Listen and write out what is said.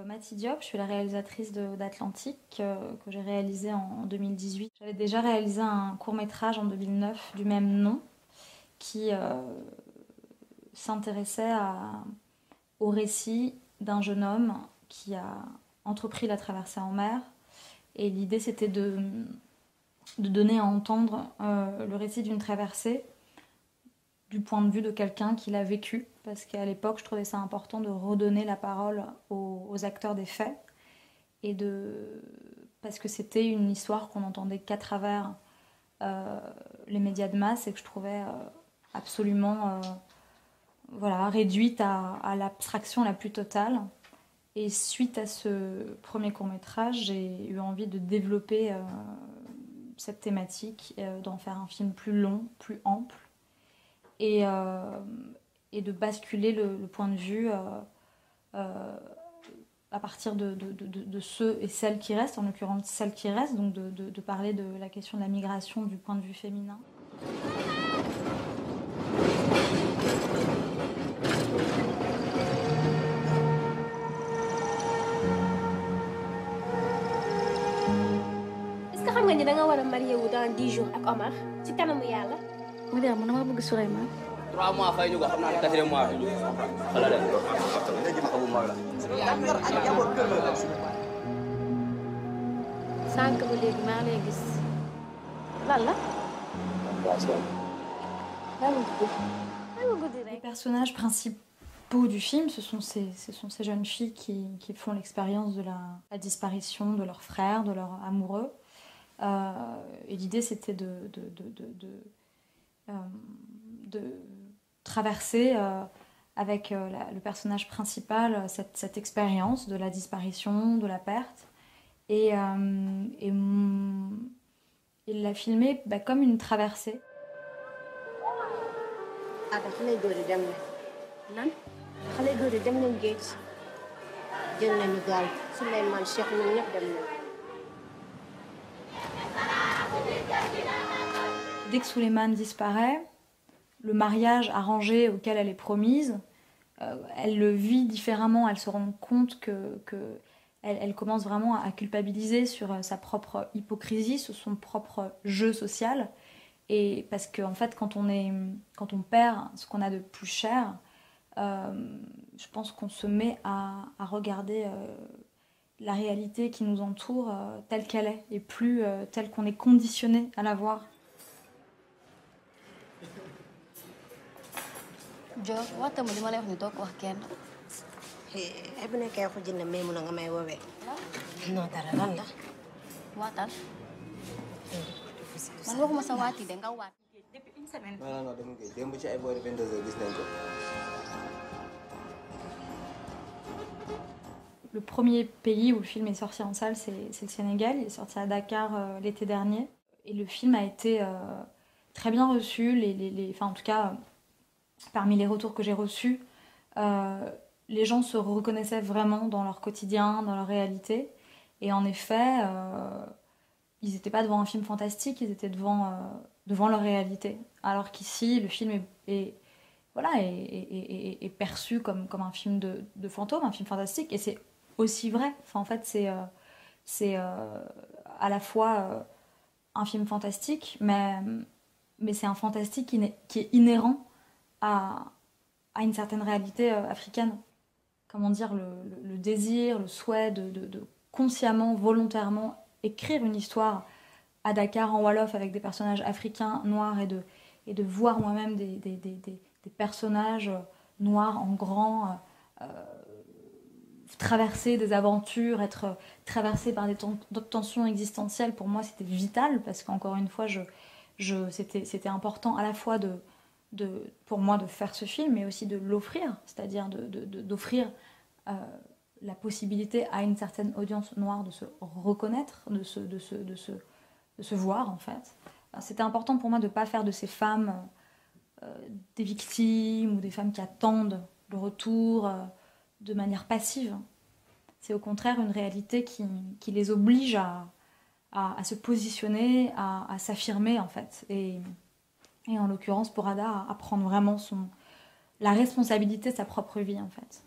Mati Diop, je suis la réalisatrice d'Atlantique que j'ai réalisé en 2018. J'avais déjà réalisé un court-métrage en 2009 du même nom qui s'intéressait au récit d'un jeune homme qui a entrepris la traversée en mer. Et l'idée c'était de donner à entendre le récit d'une traversée du point de vue de quelqu'un qui l'a vécu, parce qu'à l'époque je trouvais ça important de redonner la parole aux acteurs des faits, parce que c'était une histoire qu'on n'entendait qu'à travers les médias de masse et que je trouvais absolument réduite à l'abstraction la plus totale. Et suite à ce premier court-métrage, j'ai eu envie de développer cette thématique, d'en faire un film plus long, plus ample, et de basculer le point de vue à partir de ceux et celles qui restent, en l'occurrence celles qui restent, donc de parler de la question de la migration du point de vue féminin. Est-ce que xam nga ni da nga war a marié wu dans 10 jours ak Omar ci kanamu yàlla. mu ne man dama bëgg Souleymane. 3 mois fay ñu ko xam naa ne 4e mois bi xala dem léegi ma xamu mag la sànq ba léegi maa ngi lay gis lan la. Les personnages principaux du film, ce sont ces jeunes filles qui font l'expérience de la disparition de leur frère, de leur amoureux. Et l'idée c'était de traverser avec le personnage principal cette expérience de la disparition, de la perte, et la filmer comme une traversée. xale góor yi dem na lan xale góor yi dem nañ géej jël nañu gaal Souleymane Cheikh ñun ñëpp dem nañ. Dès que Souleymane disparaît, le mariage arrangé auquel elle est promise, elle le vit différemment, elle se rend compte qu'elle commence vraiment à culpabiliser sur sa propre hypocrisie, sur son propre jeu social. Et parce qu'en fait, quand on perd ce qu'on a de plus cher, je pense qu'on se met à regarder la réalité qui nous entoure telle qu'elle est, et plus telle qu'on est conditionné à la voir. Jo waxtaan ma li ma lay wax ni doo ko wax kenn. ay bu nekkee waxu jënd mais mun nga may woowee. non dara lan la. waatal. man waxuma sa waati de nga waat. depuis une semaine. non dama koy démb ci ay boori 22h gis nañ ko. Le premier pays où le film est sorti en salle, c'est le Sénégal. Il est sorti à Dakar l'été dernier. Et le film a été très bien reçu. Enfin, en tout cas, parmi les retours que j'ai reçus, les gens se reconnaissaient vraiment dans leur quotidien, dans leur réalité. Et en effet, ils n'étaient pas devant un film fantastique, ils étaient devant leur réalité. Alors qu'ici, le film est perçu comme un film de fantôme, un film fantastique. Et c'est aussi vrai. Enfin, en fait, c'est à la fois un film fantastique, mais c'est un fantastique qui est inhérent à une certaine réalité africaine. Comment dire, le désir, le souhait de consciemment, volontairement écrire une histoire à Dakar en Wolof avec des personnages africains, noirs, et de voir moi-même des personnages noirs en grand traverser des aventures, être traversés par des tensions existentielles. Pour moi, c'était vital, parce qu'encore une fois, c'était important à la fois pour moi de faire ce film, mais aussi de l'offrir, c'est-à-dire d'offrir la possibilité à une certaine audience noire de se reconnaître, de se voir, en fait. C'était important pour moi de ne pas faire de ces femmes des victimes ou des femmes qui attendent le retour de manière passive. C'est au contraire une réalité qui les oblige à se positionner, à s'affirmer en fait. Et en l'occurrence pour Ada, à prendre vraiment la responsabilité de sa propre vie en fait.